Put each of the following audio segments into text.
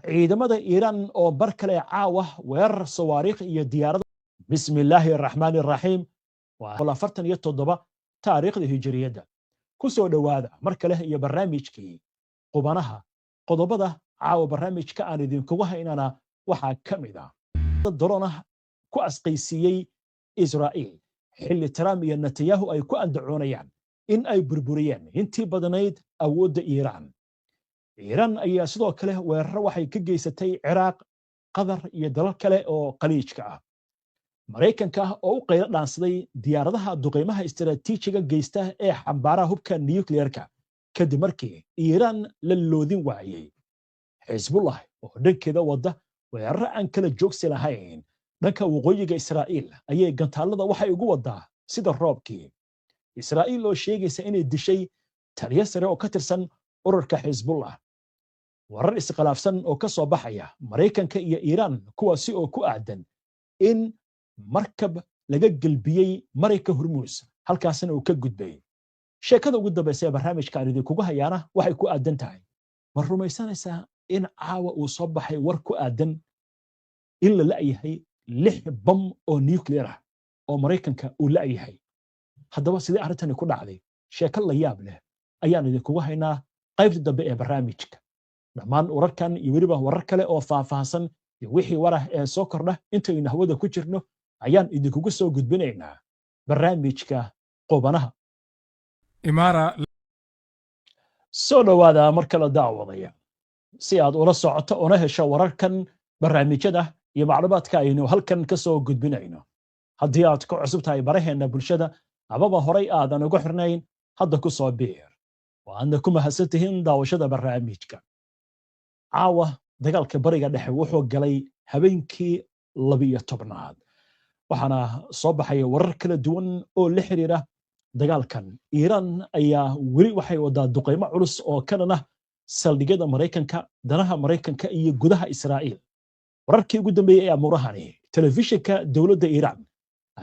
ciidamada Iran oo bar kale caawa weerar sawaariikh iyo diyaarado bismillaahir rahmaanir rahiim waa 47 taariikhda hijriyada ku soo dhawaada mar kale iyo barnaamijkii qubanaha qodobada caawa barnaamijka aan idinkugu haynana waxaa kamid ah drone ku asqaysiyay Israa'iil xilli Trump iyo Netanyahu ay ku andacoonayaan in ay burburiyeen intii badanayd awoodda Iran ayaa sidoo kale weerar waxay ka geysatay Ciraaq, Qatar iyo dalal kale oo qaliijka ah. Mareykanka oo u qaylo dhaansaday diyaaradaha duqeymaha istiraatiijiga geysta ee xambaaraha hubka nuclearka kadib markii Iran la loodin waayay. Xisbullah oo dhankeeda wada weerar aan kala joogsi lahayn dhanka waqooyiga Israa'iil ayay gantaalada waxay ugu wadaa sida roobkii. Israa'iil oo sheegaysa inay dishay taliye sare oo ka tirsan ururka Xisbullah. warar isqalaafsan oo ka soo baxaya Mareykanka iyo Iran kuwaasi oo ku aadan in markab laga galbiyay Mareyka Hormuz halkaasna uu ka gudbay. Sheekada ugu dambaysa ee barnaamijka aan idinkugu hayaana waxay ku aadan tahay ma rumaysanaysaa in caawa uu soo baxay war ku aadan in la la'yahay 6 bam oo nuclear ah oo Mareykanka uu la'yahay. haddaba sidee arrintani ku dhacday sheeko la yaab leh ayaan idinkugu haynaa qaybta dambe ee barnaamijka. dhammaan wararkan iyo weliba warar kale oo faahfaahsan iyo wixii warah ee soo kordha intaynu hawada ku jirno ayaan idinkugu soo gudbinaynaa barnaamijka qubanaha. soo dhawaada mar kale daawadaya si aad ula socoto una hesho wararkan barnaamijyada iyo macluumaadka aynu halkan ka soo gudbinayno. haddii aad ku cusub tahay baraheena bulshada amaba horay aadan ugu xirnayn hadda ku soo biir waadna ku mahadsantihiin daawashada barnaamijka. caawa dagaalka bariga dhexe wuxuu galay habeenkii 12aad waxaana soo baxay warar kala duwan oo la xiriira dagaalkan. Iran ayaa weli waxay wadaa duqeymo culus oo kana saldhigyada Mareykanka, danaha Mareykanka iyo gudaha Israa'iil. wararkii ugu dambeeyay ee amurahani telefishinka dawladda Iran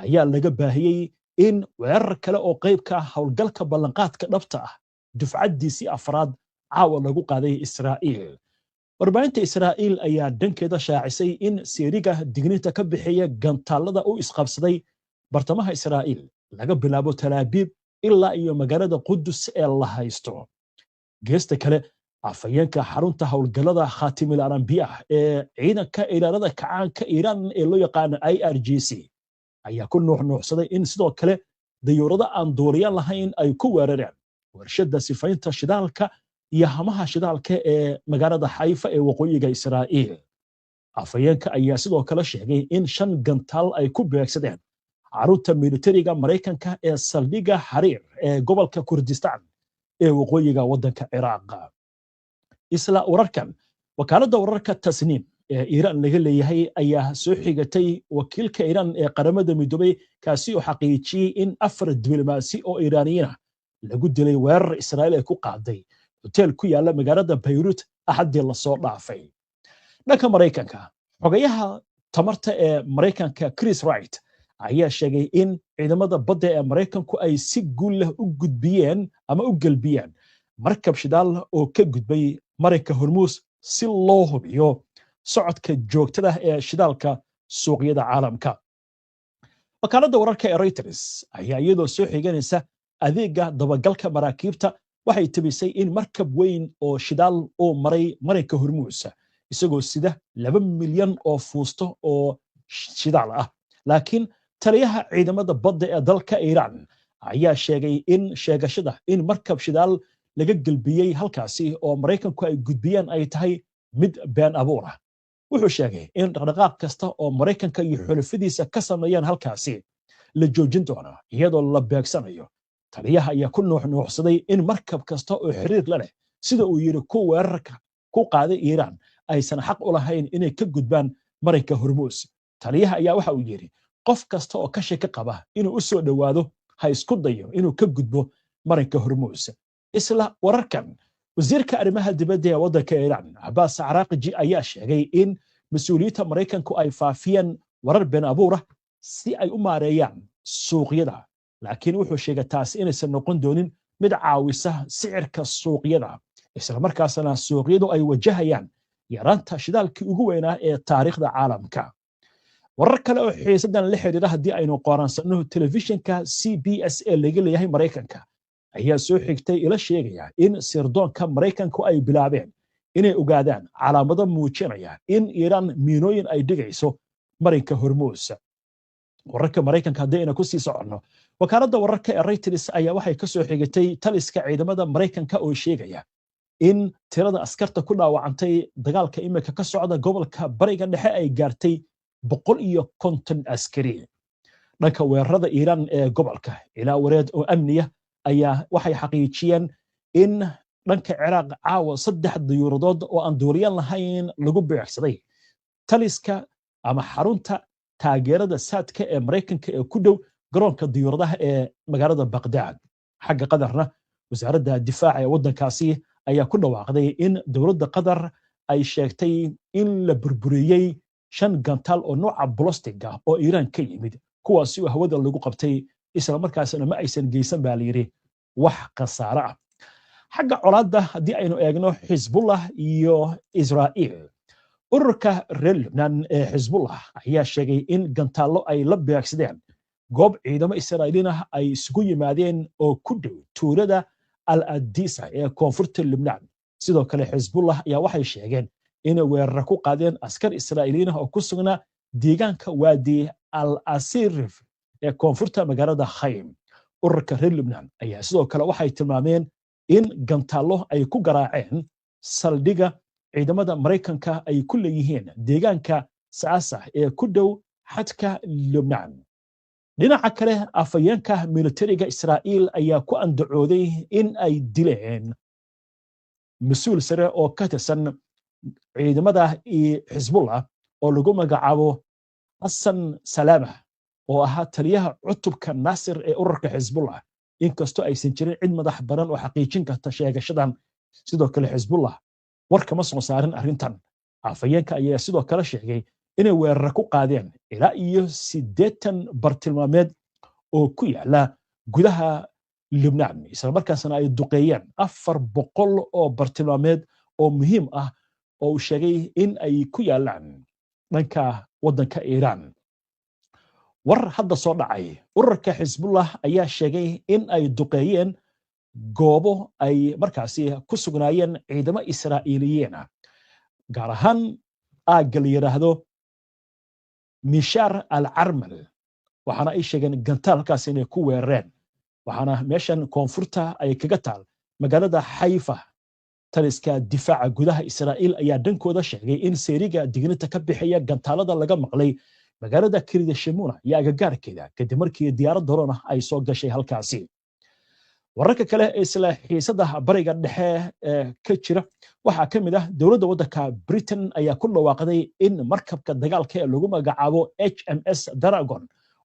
ayaa laga baahiyay in weerar kale oo qayb ka howlgalka ballanqaadka dhabta ah dufcadiisii afraad caawa lagu qaaday Israa'iil. warbaahinta Israa'iil ayaa dhankeeda shaacisay in seeriga digniinta ka bixiya gantaalada uu isqabsaday bartamaha Israa'iil laga bilaabo Tel Aviv ilaa iyo magaalada Qudus ee la haysto. geesta kale afayeenka xarunta howlgalada Khatimul Anbiya ee ciidanka ilaalada kacaanka Iran ee loo yaqaan IRGC ayaa ku nuuxnuuxsaday in sidoo kale dayuurada aan duuliyaal lahayn ay ku weerareen warshada sifaynta shidaalka iyo hamaha shidaalka ee magaalada Haifa ee waqooyiga Israa'iil. afayeenka ayaa sidoo kale sheegay in 5 gantaal ay ku beegsadeen xarunta militariga Mareykanka ee saldhiga Harir ee gobolka Kurdistan ee waqooyiga wadanka Ciraaq. isla wararkan wakaaladda wararka Tasniim ee Iran laga leeyahay ayaa soo xigatay wakiilka Iran ee qaramada midoobay kaasi oo xaqiijiyay in 4 diblomaasi oo Iraaniyiin lagu dilay weerar Israa'iil ay ku qaaday hotel ku yaala magaalada Beirut axadii la soo dhaafay. dhanka Mareykanka xogayaha tamarta ee Mareykanka Chris Wright ayaa sheegay in ciidamada badda ee Mareykanku ay si guul leh u gudbiyeen ama u galbiyeen markab shidaal oo ka gudbay Mareyka Hormuz si loo hubiyo socodka joogtada ee shidaalka suuqyada caalamka. wakaaladda wararka ee Reuters ayaa iyadoo soo xiganaysa adeega dabagalka maraakiibta waxay tabisay in markab weyn oo shidaal oo maray Mareyka Hormuz isagoo sida 2 milyan oo fuusto oo shidaal ah. laakiin taliyaha ciidamada badda ee dalka Iran ayaa sheegay in sheegashada in markab shidaal laga galbiyay halkaasi oo Mareykanku ay gudbiyeen ay tahay mid been abuur ah. wuxuu sheegay in dhaqdhaqaaq kasta oo Mareykanka iyo xulafadiisa ka sameeyaan halkaasi la joojin doono iyadoo la beegsanayo. taliyaha ayaa ku nuuxnuuxsaday in markab kasta oo xiriir la leh sida uu yiri ku weerarka ku qaaday Iran aysan xaq u lahayn inay ka gudbaan Mareyka Hormuz. taliyaha ayaa waxa uu yiri qof kasta oo ka shaki qaba inuu u soo dhawaado ha isku dayo inuu ka gudbo Mareyka Hormuz. isla wararkan wasiirka arrimaha dibadda ee wadanka Iran Abbas Araghchi ayaa sheegay in mas'uuliyiinta Mareykanku ay faafiyeen warar been abuur ah si ay u maareeyaan suuqyada. laakiin wuxuu sheegay taas inaysan noqon doonin mid caawisa sicirka suuqyada isla markaasna suuqyadu ay wajahayaan yaraanta shidaalkii ugu weynaa ee taariikhda caalamka warar kale oo xiisadan la xiriira haddii aynu qoraansanno telefishinka CBS ee laga leeyahay Mareykanka ayaa soo xigtay ila sheegaya in sirdoonka Mareykanku ay bilaabeen inay ogaadaan calaamado muujinaya in Iiraan miinooyin ay dhigayso marinka Hormuz wararka Mareykanka haddii aynu ku sii soconno wakaaladda wararka ee Reuters ayaa waxay ka soo xigtay taliska ciidamada Mareykanka oo sheegaya in tirada askarta ku dhaawacantay dagaalka imika ka socda gobolka bariga dhexe ay gaartay 150 askari dhanka weerarada Iiraan ee gobolka ilaa wareed oo amniya ayaa waxay xaqiijiyeen in dhanka Ciraaq caawa 3 diyuuradood oo aan duuliyan lahayn lagu beegsaday taliska ama xarunta taageerada saadka ee Mareykanka ee ku dhow garoonka diyuuradaha ee magaalada Baghdad xagga qadarna wasaaradda difaaca ee wadankaasi ayaa ku dhawaaqday in dowladda Qatar ay sheegtay in la burburiyay 5 gantaal oo nooca ballistic ah oo Iiraan ka yimid kuwaas oo hawada lagu qabtay isla markaasna ma aysan geysan baa la yiri wax khasaare ah xagga colaadda haddii aynu eegno Xisbullah iyo Israa'iil ururka reer Lebanon ee Xisbullah ayaa sheegay in gantaallo ay la beegsadeen goob ciidamo Israa'iiliin ah ay isugu yimaadeen oo ku dhow tuulada Al-Adisa ee koonfurta Lebanon sidoo kale Xisbullah ayaa waxay sheegeen inay weerar ku qaadeen askar Israa'iiliin ah oo ku sugnaa deegaanka Wadi Al-Asirif ee koonfurta magaalada Khaym ururka reer Lebanon ayaa sidoo kale waxay tilmaameen in gantaallo ay ku garaaceen saldhiga ciidamada Mareykanka ay ku leeyihiin deegaanka Saasa ee ku dhow xadka Lebanon dhinaca kale afayeenka militariga Israa'iil ayaa ku andacooday in ay dileen mas'uul sare oo ka tirsan ciidamada Xisbullah oo lagu magacaabo Hassan Salama oo ahaa taliyaha cutubka Nasir ee ururka Xisbullah inkastoo aysan jirin cid madax baran oo xaqiijin karta sheegashadan sidoo kale Xisbullah war kama soo saarin arrintan afayeenka ayaa sidoo kale sheegay inay weerar ku qaadeen ilaa iyo 80 bartilmaameed oo ku yaala gudaha Lebanon isla markaasna ay duqeeyeen 400 oo bartilmaameed oo muhiim ah oo sheegay in ay ku yaalaan dhanka wadanka Iiraan war hadda soo dhacay ururka Xisbullah ayaa sheegay in ay duqeeyeen goobo ay markaasi ku sugnaayeen ciidamo Israa'iiliyiin gaar ahaan aagga la yiraahdo Mishar al-Armal waxaana ay sheegeen gantaalkaas inay ku weerareen waxaana meeshan koonfurta ay kaga taal magaalada Haifa taliska difaaca gudaha Israa'iil ayaa dhankooda sheegay in seeriga digniinta ka bixiya gantaalada laga maqlay magaalada Kiryat Shimona iyo agagaarkeeda kadib markii diyaarad drone ah ay soo gashay halkaasi wararka kale isla xiisada bariga dhexe ka jira waxa kamid ah dawladda wadanka Britain ayaa ku dhawaaqday in markabka dagaalka ee lagu magacaabo HMS Dragon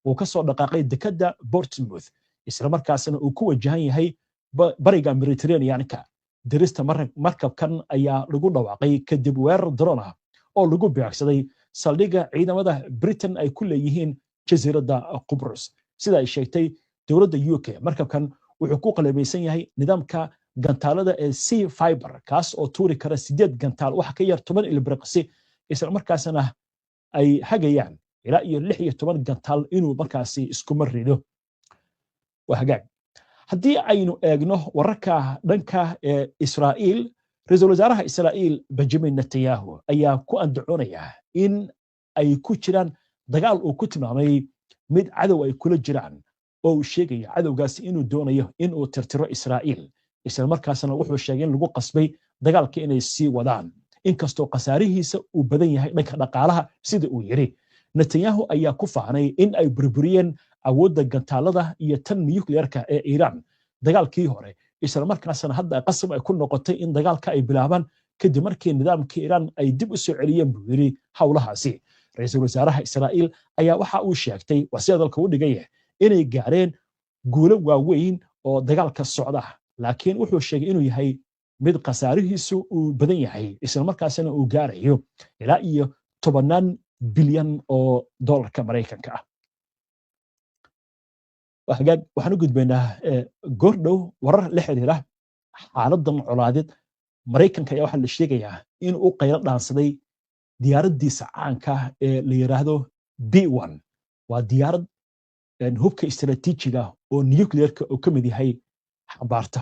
uu ka soo dhaqaaqay dekedda Portsmouth isla markaasna uu ku wajahan yahay bariga Mediterranean-ka dirista markabkan ayaa lagu dhawaaqay kadib weerar drone ah oo lagu beegsaday saldhiga ciidamada Britain ay ku leeyihiin jasiiradda Qubrus sida ay sheegtay dawladda UK markabkan wuxuu ku qalabeysan yahay nidaamka gantaalada ee Sea Fiber kaas oo tuuri kara 8 gantaal wax ka yar 10 ilbiriqsi isla markaasna ay hagayaan ilaa iyo 16 gantaal inuu markaasi isku marido wahagaag haddii aynu eegno wararka dhanka Israa'iil ra'iisul wasaaraha Israa'iil Benjamin Netanyahu ayaa ku andacoonaya in ay ku jiraan dagaal uu ku tilmaamay mid cadow ay kula jiraan oo sheegaya cadowgaasi inuu doonayo inuu tirtiro Israa'iil isla markaasna wuxuu sheegay in lagu qasbay dagaalka inay sii wadaan inkastoo qasaarihiisa uu badan yahay dhanka dhaqaalaha sida uu yiri Netanyahu ayaa ku faanay in ay burburiyeen awoodda gantaalada iyo tan nuclearka ee Iran dagaalkii hore isla markaasna hadda qasab ay ku noqotay in dagaalka ay bilaabaan kadib markii nidaamka Iran ay dib u soo celiyeen buu yiri hawlahaasi ra'iisul wasaaraha Israa'iil ayaa waxa uu sheegtay wasiirka u dhigay inay gaareen guulo waaweyn oo dagaalka socda laakiin wuxuu sheegay inuu yahay mid qasaarihiisu uu badan yahay isla markaasna uu gaarayo ilaa iyo 10 bilyan oo dollarka Mareykanka ah waxaan u gudbaynaa goordhow warar la xiriira xaaladan colaadeed Mareykanka ayaa waxa la sheegayaa in uu qaylo dhaansaday diyaaraddiisa caanka ah ee la yiraahdo B1 waa diyaarad hubka istiraatiijiga oo nuclearka oo ka mid yahay xambaarta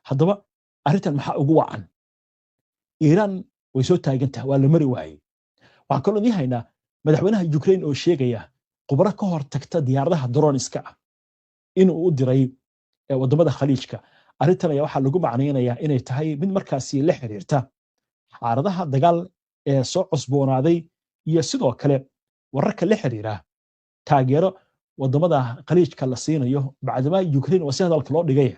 haddaba arrintan maxaa ugu wacan Iiraan way soo taagantahay waa la mari waayay waxaan kaloo haynaa madaxweynaha Ukraine oo sheegaya khubaro ka hor tagta diyaaradaha drone-iska ah inuu u diray wadamada khaliijka arrintan ayaa waxaa lagu macnaynayaa inay tahay mid markaasi la xiriirta xaaladaha dagaal ee soo cusboonaaday iyo sidoo kale wararka la xiriira taageero wadamada khaliijka la siinayo bacdama Ukraine oo si hadalka loo dhigay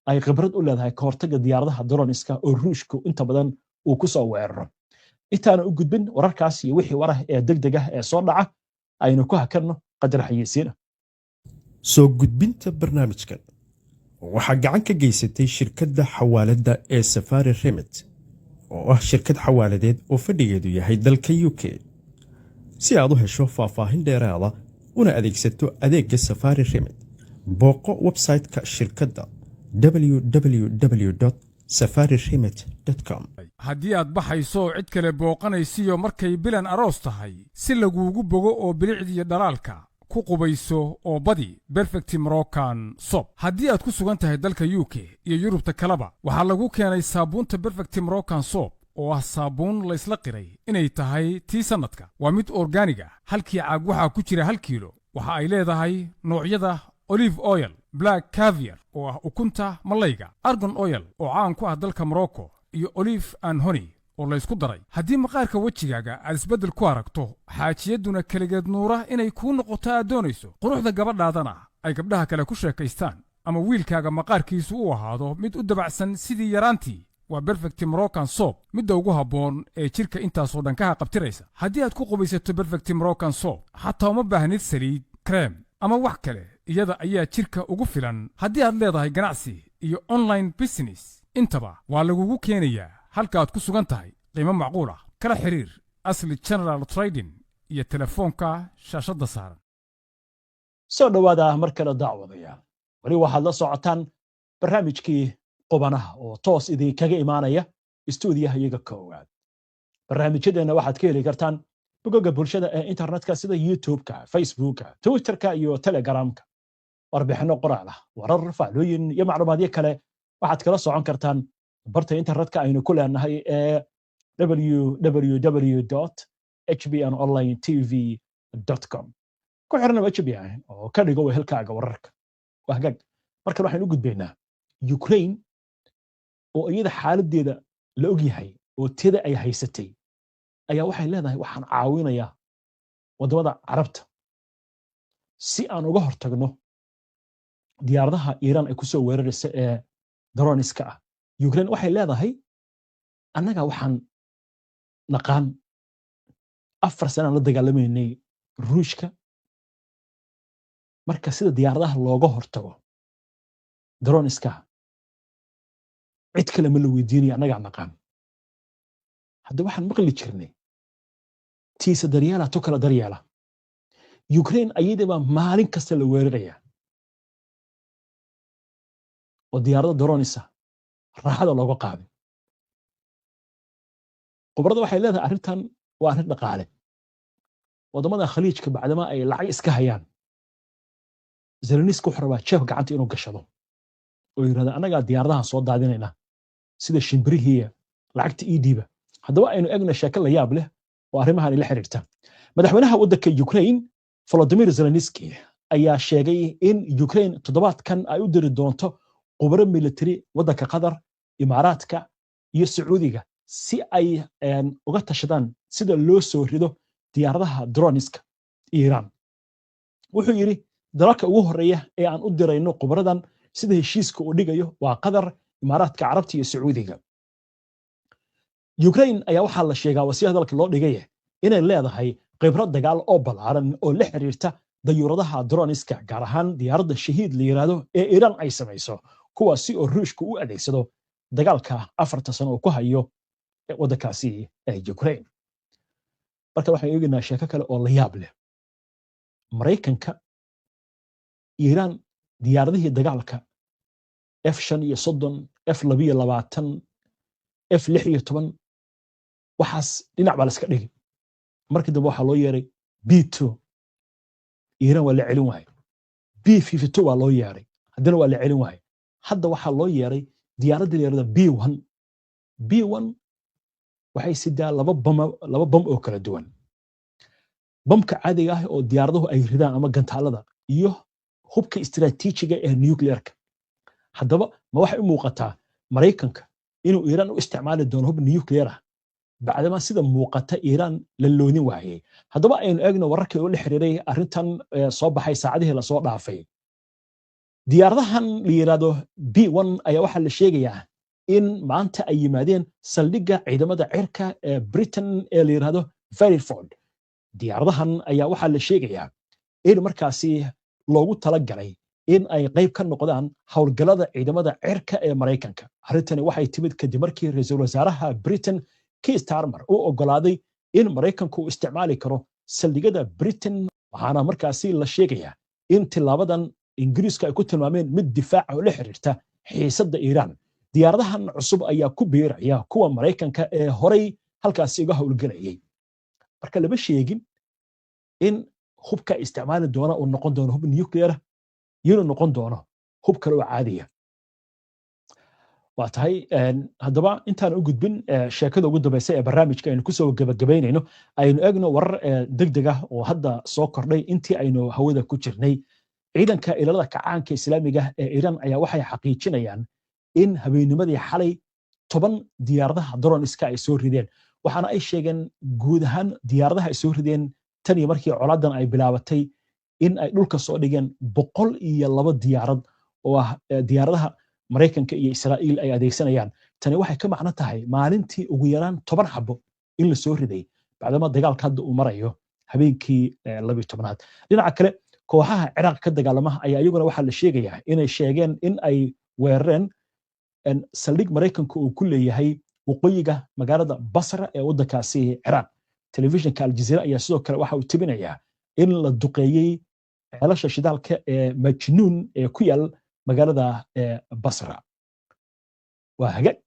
ay khibrad u leedahay ka hortagga diyaaradaha drone-iska oo Ruushku inta badan uu ku soo weeraro intaana u gudbin wararkaas iyo wixii warah ee degdeg ah ee soo dhaca aynu ku hakarno qadar xayeysiina soo gudbinta barnaamijkan waxaa gacan ka geysatay shirkadda xawaaladda ee Safari Remit oo ah shirkad xawaaladeed oo fadhigeedu yahay dalka UK si aad u hesho faahfaahin dheeraada una adeegsato adeegga Safari Remit booqo website-ka shirkadda www.safariremit.com haddii aad baxayso cid kale booqanaysiyo markay bilan aroos tahay si laguugu bogo oo bilicdiyo dhalaalka ku qubayso oo badi Perfect Moroccan Soap haddii aad ku sugan tahay dalka UK iyo Yurubta kaleba waxaa lagu keenay saabuunta Perfect Moroccan Soap oo ah saabuun la isla qiray inay tahay tii sanadka waa mid organic ah halkii caag waxaa ku jira 1 kiilo waxa ay leedahay noocyada olive oil black caviar oo ah ukunta malayga argan oil oo caan ku ah dalka Morocco iyo olive and honey oo la isku daray haddii maqaarka wajigaaga aad isbedel ku aragto xaajiyaduna kaligeed nuura inay kuu noqoto aad doonayso quruxda gabadhaadana ay gabdhaha kale ku sheekaystaan ama wiilkaaga maqaarkiisu u ahaado mid u dabacsan sidii yaraantii waa Perfect Moroccan Soap midda ugu habboon ee jirka intaasoo dhan ka qabtiraysa haddii aad ku qubaysato Perfect Moroccan Soap xataa uma baahnid saliid cream ama wax kale iyada ayaa jirka ugu filan haddii aad leedahay ganacsi iyo online business intaba waa lagugu keenayaa halka aad ku sugan tahay qiimo macquul ah kala xiriir Asli General Trading iyo telefoonka shaashada saaran soo dhawaada mar kale daawadayaal wali waxaad la socotaan barnaamijkii qubanaha oo toos idinkaga imaanaya stuudiyaha iyaga koowaad barnaamijyadeena waxaad ka heli kartaan bogagga bulshada ee internetka sida YouTube-ka, Facebook-ka, Twitter-ka iyo Telegram-ka warbixino qoraal ah warar faallooyin iyo macluumaadyo kale waxaad kala socon kartaan barta internetka aynu ku leenahay ee www.hbnonlinetv.com ku xirna HBN oo ka dhigo wehelkaaga wararka wahagaag markan waxaan u gudbaynaa Ukraine oo iyada xaaladeeda la og yahay oo tida ay haysatay ayaa waxay leedahay waxaan caawinayaa wadamada carabta si aan uga hortagno diyaaradaha Iiraan ay ku soo weeraraysa ee drone-iska ah Ukraine waxay leedahay annaga waxaan naqaan 4 sano la dagaalameynay Ruushka marka sida diyaaradaha looga hortago drone-iska cid kale ma la weydiinayo annaga naqaan hadda waxaan maqli jirnay tiisa daryeela to kala daryeela Ukraine ayadaba maalin kasta la weeraraya oo diyaarada drone-isa raaxada looga qaaday qubrada waxay leedahay arrintan waa arrin dhaqaale wadamada khaliijka bacdama ay lacag iska hayaan Zelensky wuxuu rabaa jeef gacanta inuu gashado oo yiraahdo anaga diyaaradaha soo daadinayna sida shimbirihiya lacagta EDba haddaba aynu eegno sheeko la yaab leh oo arrimahan la xiriirta madaxweynaha waddanka Ukraine Volodymyr Zelensky ayaa sheegay in Ukraine toddobaadkan ay u diri doonto khubaro military waddanka Qatar Imaaraadka iyo Sacuudiga si ay uga tashadaan sida loo soo rido diyaaradaha drone-iska Iiraan wuxuu yiri dalalka ugu horeeya ee aan u dirayno khubaradan sida heshiiska uu dhigayo waa Qatar Imaaraadka Carabta iyo Sacuudiga Ukraine ayaa waxaa la sheegaa wasiir hadalka loo dhigay inay leedahay khibrad dagaal oo ballaaran oo la xiriirta dayuuradaha drone-iska gaar ahaan diyaaradda shahiid la yiraahdo ee Iiraan ay samayso kuwaasi oo Ruushku u adeegsado dagaalka 4 sano oo ku hayo waddankaasi ee Ukraine marka waxaan eegaynaa sheeko kale oo la yaab leh Mareykanka Iiraan diyaaradihii dagaalka F-35 F-22 F-16 waxaas dhinac baa la iska dhigi markii dambe waxaa loo yeeray B2 Iran waa la celin waayay B52 waa loo yeeray haddana waa la celin waayay hadda waxaa loo yeeray diyaaradda la yiraahdo B1 waxay sidaa laba bam oo kala duwan bamka caadiga ah oo diyaaraduhu ay ridaan ama gantaalada iyo hubka istiraatiijiga ee nuclearka haddaba ma waxay u muuqataa Mareykanka inuu Iran u isticmaali doono hub nuclear ah bacdama sida muuqata Iran la loodin waayay haddaba aynu eegno wararkii oo la xiriiray arrintan soo baxay saacadihii la soo dhaafay diyaaradahan la yiraahdo B1 ayaa waxa la sheegayaa in maanta ay yimaadeen saldhigga ciidamada cirka ee Britain ee la yiraahdo Fairford diyaaradahan ayaa waxa la sheegayaa in markaasi loogu talagalay in ay qayb ka noqdaan howlgallada ciidamada cirka ee Mareykanka arrintani waxay timid kadib markii ra'iisul wasaaraha Britain Keir Starmer uu ogolaaday in Mareykanku uu isticmaali karo saldhigyada Britain waxaana markaasi la sheegayaa in tilaabadan Ingiriiska ay ku tilmaameen mid difaac oo la xiriirta xiisadda Iran diyaaradahan cusub ayaa ku biiraya kuwa Mareykanka ee horay halkaasi uga howlgalayay marka laba sheegin in hubka isticmaali doona uu noqon doono hub nuclear inuu noqon doono hub kale oo caadiya waa tahay haddaba intaan u gudbin sheekada ugu dambaysa ee barnaamijka aynu kusoo gabagabaynayno aynu eegno warar degdeg ah oo hadda soo kordhay intii aynu hawada ku jirnay ciidanka ilaalada kacaanka islaamiga ee Iran ayaa waxay xaqiijinayaan in habeennimadii xalay 10 diyaaradaha drone-iska ay soo rideen waxaana ay sheegeen guud ahaan diyaaradaha ay soo rideen tan iyo markii colaadan ay bilaabatay in ay dhulka soo dhigeen 102 diyaarad oo ah diyaaradaha Mareykanka iyo Israa'iil ay adeegsanayaan tani waxay ka macno tahay maalintii ugu yaraan 10 xabo in la soo riday bacdama dagaalka hadda uu marayo habeenkii 12aad dhinaca kale kooxaha Ciraaq ka dagaalama ayaa iyaguna waxa la sheegayaa inay sheegeen in ay weerareen saldhig Mareykanka uu ku leeyahay waqooyiga magaalada Basra ee waddankaasi Ciraaq telefishinka Al Jazeera ayaa sidoo kale waxa uu tibinayaa in la duqeeyay ceelasha shidaalka ee Majnuun ee ku yaal magaalada Basra waa hagaag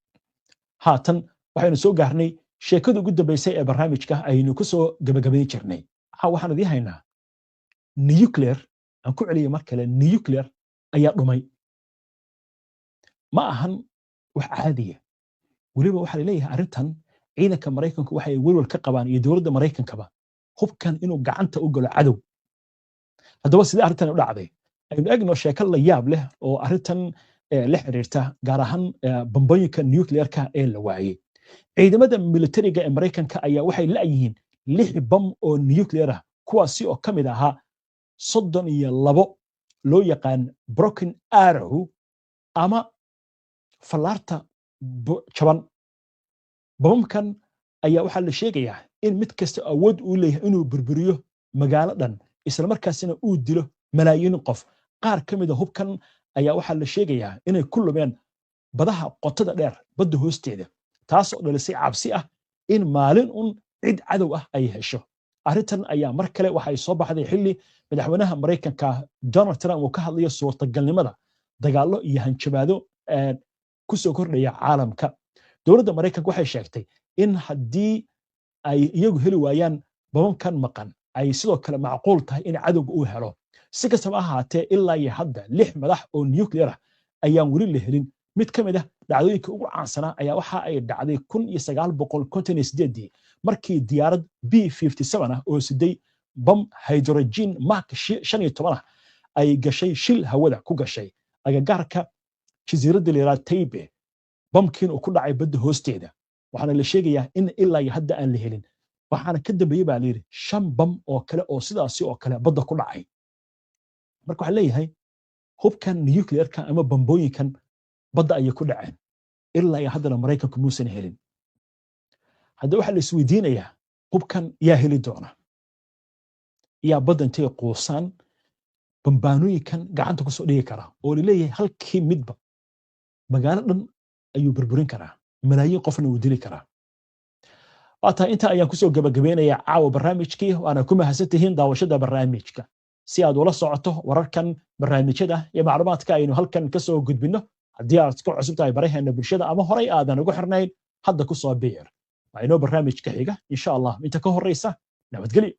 haatan waxaynu soo gaarnay sheekada ugu dambeysay ee barnaamijka aynu ku soo gabagabayn jirnay waxaan idin haynaa nuclear aan ku celiyo mar kale nuclear ayaa dhumay ma ahan wax caadiya waliba waxa leeyahay arrintan ciidanka Mareykanku waxay welwel ka qabaan iyo dawladda Mareykankaba hubkan inuu gacanta u galo cadow haddaba sida arrintan u dhacday aynu eegno sheeko la yaab leh oo arrintan la xiriirta gaar ahaan bambooyinka nuclearka ee la waayay ciidamada militariga ee Mareykanka ayaa waxay la'yihiin 6 bam oo nuclear ah kuwaasi oo kamid ahaa 32 loo yaqaan broken arrow ama falaarta jaban bamkan ayaa waxa la sheegayaa in mid kasta awood uu leeyahay inuu burburiyo magaalo dhan isla markaasina uu dilo malaayiin qof qaar kamid ah hubkan ayaa waxa la sheegayaa inay ku lumeen badaha qotada dheer badda hoosteeda taas oo dhalisay cabsi ah in maalin cid cadow ah ay hesho arrintan ayaa mar kale waxay soo baxday xilli madaxweynaha Mareykanka Donald Trump uu ka hadlayo suurtagalnimada dagaallo iyo hanjabaado ku soo kordhaya caalamka dowladda Mareykanka waxay sheegtay in haddii ay iyagu heli waayaan bamkan maqan ay sidoo kale macquul tahay in cadowga uu helo si kastaba ahaatee ilaa iyo hadda 6 madax oo nuclear ah ayaan weli la helin mid ka mid ah dhacdooyinka ugu caansanaa ayaa waxa ay dhacday 1958 markii diyaarad B57 ah oo siday bam hydrogen mark 15 ay gashay shil hawada ku gashay agagaarka jasiiradda leeyahay Taibe bamkiin uu ku dhacay badda hoosteeda waxaana la sheegayaa in ilaa iyo hadda aan la helin waxaana ka dambeeyay baa leeyahay 5 bam oo kale oo sidaasi oo kale badda ku dhacay marka waxa leeyahay hubkan nuclearka ama bambooyinkan badda ay ku dhaceen ilaa iyo hadda Mareykanku muusan helin hadda waxa la isweydiinayaa hubkan yaa heli doona yaa badda intay quusan bambaanooyinkan gacanta ku soo dhigi kara oo leeyahay halkii midba magaalo dhan ayuu burburin karaa malaayiin qofna uu dili karaa waata inta ayaan ku soo gabagabeynayaa caawa barnaamijkii waana ku mahadsantihiin daawashada barnaamijka si aad ula socoto wararkan barnaamijyada iyo macluumaadka aynu halkan ka soo gudbino haddii aad ku cusub tahay baraheena bulshada ama horay aadan ugu xirnayn hadda ku soo biir waa inoo barnaamijka xiga insha allah inta ka horeysa nabadgelyo